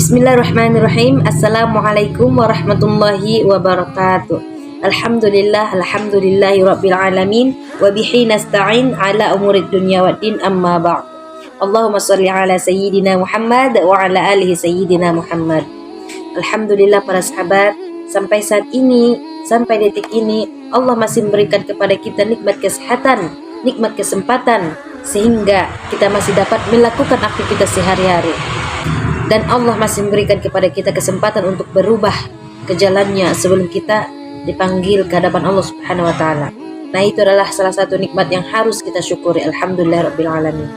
Bismillahirrahmanirrahim. Assalamualaikum warahmatullahi wabarakatuh. Alhamdulillahi rabbil alamin wa bihi nasta'in ala umurid dunya waddin, amma ba'd. Allahumma shalli ala sayyidina Muhammad wa ala alihi sayyidina Muhammad. Alhamdulillah para sahabat, sampai saat ini, sampai detik ini Allah masih memberikan kepada kita nikmat kesehatan, nikmat kesempatan, sehingga kita masih dapat melakukan aktivitas sehari-hari. Dan Allah masih memberikan kepada kita kesempatan untuk berubah ke jalannya sebelum kita dipanggil ke hadapan Allah Subhanahu wa taala. Nah, itu adalah salah satu nikmat yang harus kita syukuri. Alhamdulillahirabbil alamin.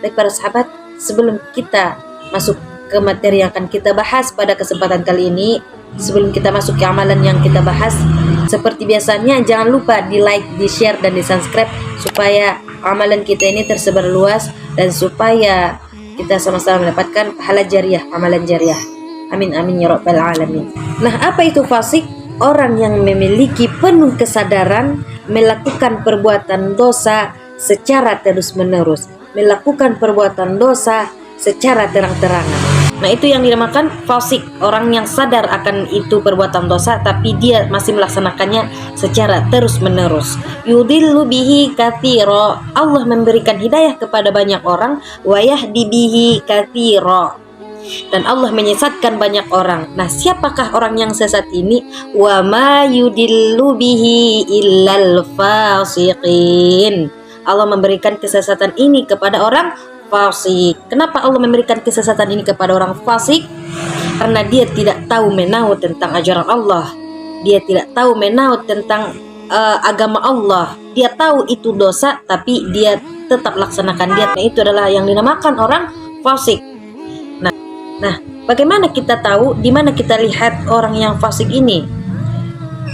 Baik para sahabat, sebelum kita masuk ke materi yang akan kita bahas pada kesempatan kali ini, sebelum kita masuk ke amalan yang kita bahas, seperti biasanya jangan lupa di-like, di-share dan di-subscribe supaya amalan kita ini tersebar luas dan supaya kita sama-sama mendapatkan pahala jariah, amalan jariah. Amin amin ya rabbal alamin. Nah, apa itu fasik? Orang yang memiliki penuh kesadaran melakukan perbuatan dosa secara terus-menerus, melakukan perbuatan dosa secara terang-terangan. Nah, itu yang dinamakan fasik, orang yang sadar akan itu perbuatan dosa tapi dia masih melaksanakannya secara terus-menerus. Yudillu bihi katsira, Allah memberikan hidayah kepada banyak orang, wa yahdi bihi katsira, dan Allah menyesatkan banyak orang. Nah, siapakah orang yang sesat ini? Wa ma yudillu bihi illal fasiqin, Allah memberikan kesesatan ini kepada orang fasik. Kenapa Allah memberikan kesesatan ini kepada orang fasik? Karena dia tidak tahu menahu tentang ajaran Allah, dia tidak tahu menahu tentang agama Allah. Dia tahu itu dosa tapi dia tetap laksanakan dia. Nah, itu adalah yang dinamakan orang fasik. Nah, bagaimana kita tahu? Di mana kita lihat orang yang fasik ini?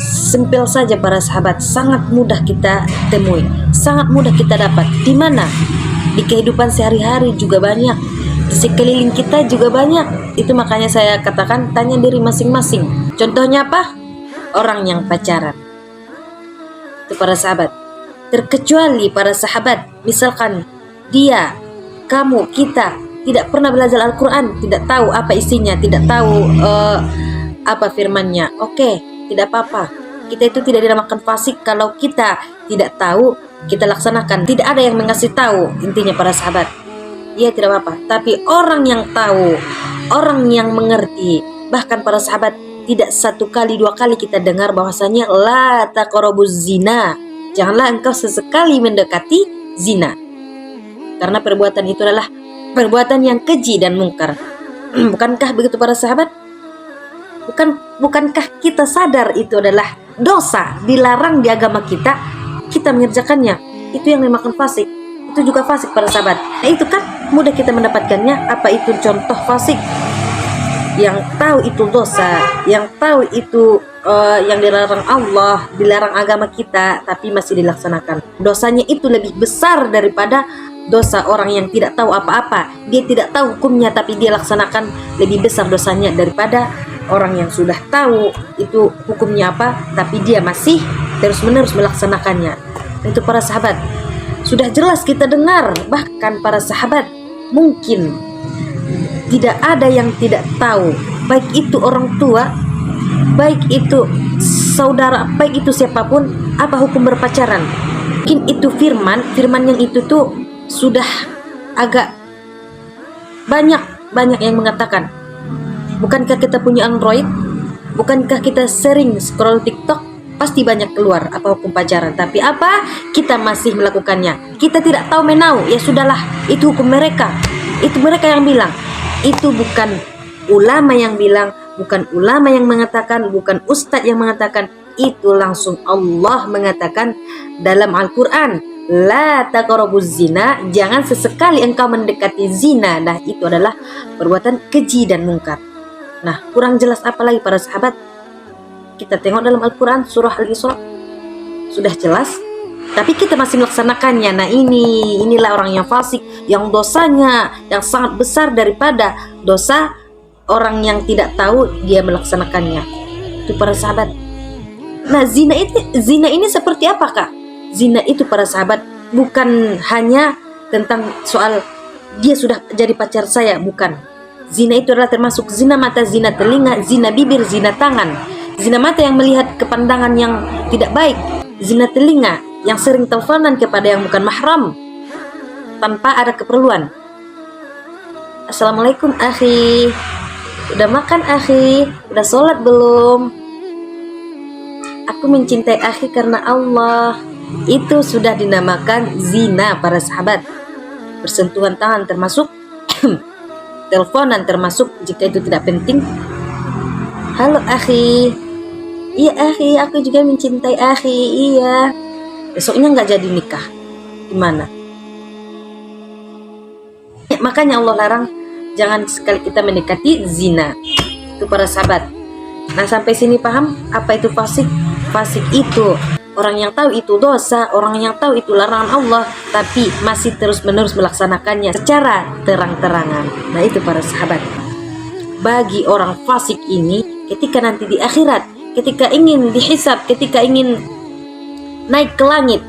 Simpel saja para sahabat, sangat mudah kita temui, sangat mudah kita dapat. Di mana? Di kehidupan sehari-hari juga banyak, di sekeliling kita juga banyak. Itu makanya saya katakan tanya diri masing-masing. Contohnya apa? Orang yang pacaran. Itu para sahabat. Terkecuali para sahabat, misalkan dia, kamu, kita tidak pernah belajar Al-Quran, tidak tahu apa isinya, tidak tahu apa firmannya. Oke, tidak apa-apa. Kita itu tidak dinamakan fasik kalau kita tidak tahu, kita laksanakan. Tidak ada yang mengasih tahu, intinya para sahabat. Ya, tidak apa-apa. Tapi orang yang tahu, orang yang mengerti, bahkan para sahabat, tidak satu kali dua kali kita dengar bahwasanya la taqrabuz zina, janganlah engkau sesekali mendekati zina, karena perbuatan itu adalah perbuatan yang keji dan mungkar. Bukankah begitu para sahabat? Bukankah kita sadar itu adalah dosa, dilarang di agama kita, kita mengerjakannya? Itu yang dinamakan fasik. Itu juga fasik para sahabat. Nah, itu kan mudah kita mendapatkannya. Apa itu contoh fasik? Yang tahu itu dosa, yang tahu itu yang dilarang Allah, dilarang agama kita, tapi masih dilaksanakan. Dosanya itu lebih besar daripada dosa orang yang tidak tahu apa-apa. Dia tidak tahu hukumnya tapi dia laksanakan, lebih besar dosanya daripada orang yang sudah tahu itu hukumnya apa tapi dia masih terus-menerus melaksanakannya. Itu para sahabat, sudah jelas kita dengar. Bahkan para sahabat mungkin tidak ada yang tidak tahu, baik itu orang tua, baik itu saudara, baik itu siapapun, apa hukum berpacaran. Mungkin itu firman yang itu tuh sudah agak banyak yang mengatakan. Bukankah kita punya Android? Bukankah kita sering scroll TikTok? Pasti banyak keluar apa hukum pacaran. Tapi apa? Kita masih melakukannya. Kita tidak tahu menau. Ya sudahlah, itu hukum mereka. Itu mereka yang bilang. Itu bukan ulama yang bilang, bukan ulama yang mengatakan, bukan ustadz yang mengatakan. Itu langsung Allah mengatakan dalam Al-Quran. La taqrabuz zina, jangan sesekali engkau mendekati zina. Nah, itu adalah perbuatan keji dan mungkar. Nah, kurang jelas apa lagi para sahabat? Kita tengok dalam Al-Quran surah Al-Isra, sudah jelas, tapi kita masih melaksanakannya. Nah, inilah orang yang fasik, yang dosanya yang sangat besar daripada dosa orang yang tidak tahu dia melaksanakannya. Itu para sahabat. Nah, zina ini seperti apa, Kak? Zina itu para sahabat bukan hanya tentang soal dia sudah jadi pacar saya, bukan. Zina itu adalah termasuk zina mata, zina telinga, zina bibir, zina tangan. Zina mata yang melihat kepandangan yang tidak baik, zina telinga yang sering teleponan kepada yang bukan mahram tanpa ada keperluan. Assalamualaikum akhi, udah makan akhi, udah sholat belum? Aku mencintai akhi karena Allah. Itu sudah dinamakan zina para sahabat. Bersentuhan tangan termasuk teleponan termasuk jika itu tidak penting. Halo akhi. Iya akhi, aku juga mencintai akhi. Iya. Besoknya nggak jadi nikah, gimana? Ya, makanya Allah larang jangan sekali kita mendekati zina. Itu para sahabat. Nah, sampai sini paham apa itu fasik? Fasik itu orang yang tahu itu dosa, orang yang tahu itu larangan Allah, tapi masih terus-menerus melaksanakannya secara terang-terangan. Nah, itu para sahabat. Bagi orang fasik ini, ketika nanti di akhirat, ketika ingin dihisab, ketika ingin naik ke langit,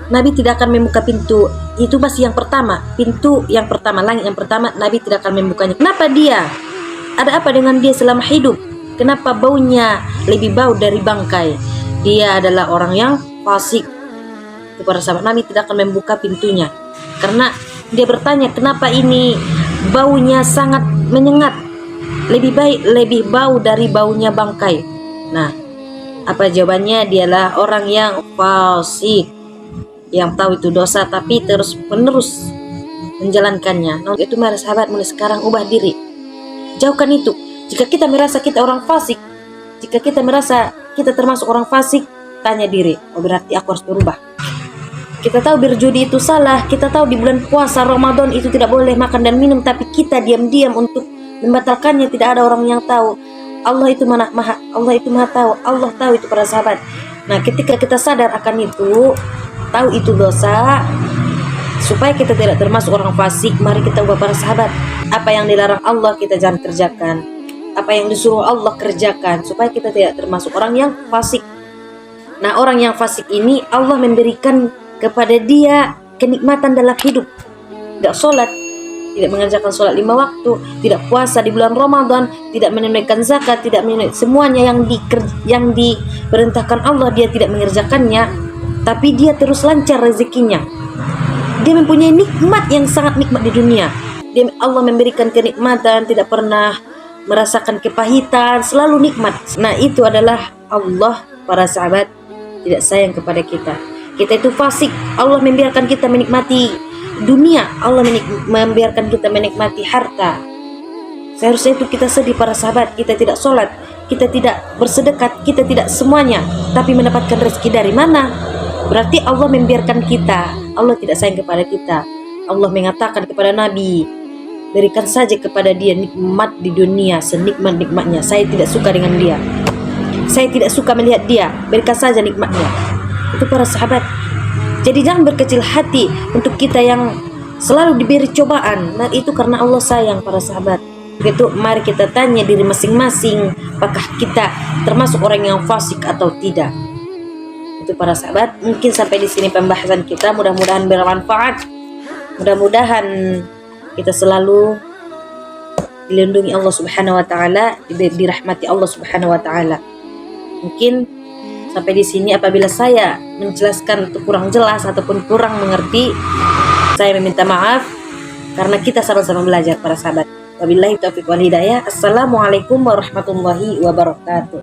Nabi tidak akan membuka pintu. Itu masih yang pertama, pintu yang pertama, langit yang pertama, Nabi tidak akan membukanya. Kenapa dia? Ada apa dengan dia selama hidup? Kenapa baunya lebih bau dari bangkai? Dia adalah orang yang fasik. Itu para sahabat, Nabi tidak akan membuka pintunya karena dia bertanya, kenapa ini baunya sangat menyengat, lebih bau dari baunya bangkai. Nah, apa jawabannya? Dialah orang yang fasik, yang tahu itu dosa tapi terus menerus menjalankannya. Nah, itu para sahabat, mulai sekarang ubah diri, jauhkan itu. Jika kita merasa kita orang fasik, jika kita merasa kita termasuk orang fasik, tanya diri, oh berarti aku harus berubah. Kita tahu berjudi itu salah, kita tahu di bulan puasa Ramadan itu tidak boleh makan dan minum, tapi kita diam-diam untuk membatalkannya, tidak ada orang yang tahu. Allah itu maha tahu, Allah tahu itu para sahabat. Nah, ketika kita sadar akan itu, tahu itu dosa, supaya kita tidak termasuk orang fasik, mari kita ubah para sahabat. Apa yang dilarang Allah kita jangan kerjakan, apa yang disuruh Allah kerjakan, supaya kita tidak termasuk orang yang fasik. Nah, orang yang fasik ini Allah memberikan kepada dia kenikmatan dalam hidup. Tidak sholat, tidak mengerjakan sholat 5 waktu, tidak puasa di bulan Ramadan, tidak menunaikan zakat, tidak menunaikan semuanya yang diperintahkan Allah, dia tidak mengerjakannya, tapi dia terus lancar rezekinya. Dia mempunyai nikmat yang sangat nikmat di dunia. Allah memberikan kenikmatan, tidak pernah merasakan kepahitan, selalu nikmat. Nah, itu adalah Allah, para sahabat, tidak sayang kepada kita. Kita itu fasik. Allah membiarkan kita menikmati dunia, Allah membiarkan kita menikmati harta. Seharusnya itu kita sedih para sahabat. Kita tidak sholat, kita tidak bersedekah, kita tidak semuanya, tapi mendapatkan rezeki dari mana? Berarti Allah membiarkan kita. Allah tidak sayang kepada kita. Allah mengatakan kepada Nabi, berikan saja kepada dia nikmat di dunia senikmat-nikmatnya. Saya tidak suka dengan dia, saya tidak suka melihat dia, berikan saja nikmatnya. Itu para sahabat. Jadi jangan berkecil hati untuk kita yang selalu diberi cobaan. Nah, itu karena Allah sayang para sahabat. Begitu, mari kita tanya diri masing-masing, apakah kita termasuk orang yang fasik atau tidak. Itu para sahabat. Mungkin sampai di sini pembahasan kita, mudah-mudahan bermanfaat. Mudah-mudahan kita selalu dilindungi Allah Subhanahu wa taala, dirahmati Allah Subhanahu wa taala. Mungkin sampai di sini, apabila saya menjelaskan itu kurang jelas ataupun kurang mengerti, saya meminta maaf karena kita sama-sama belajar para sahabat. Wabillahi taufiq wal hidayah. Assalamualaikum warahmatullahi wabarakatuh.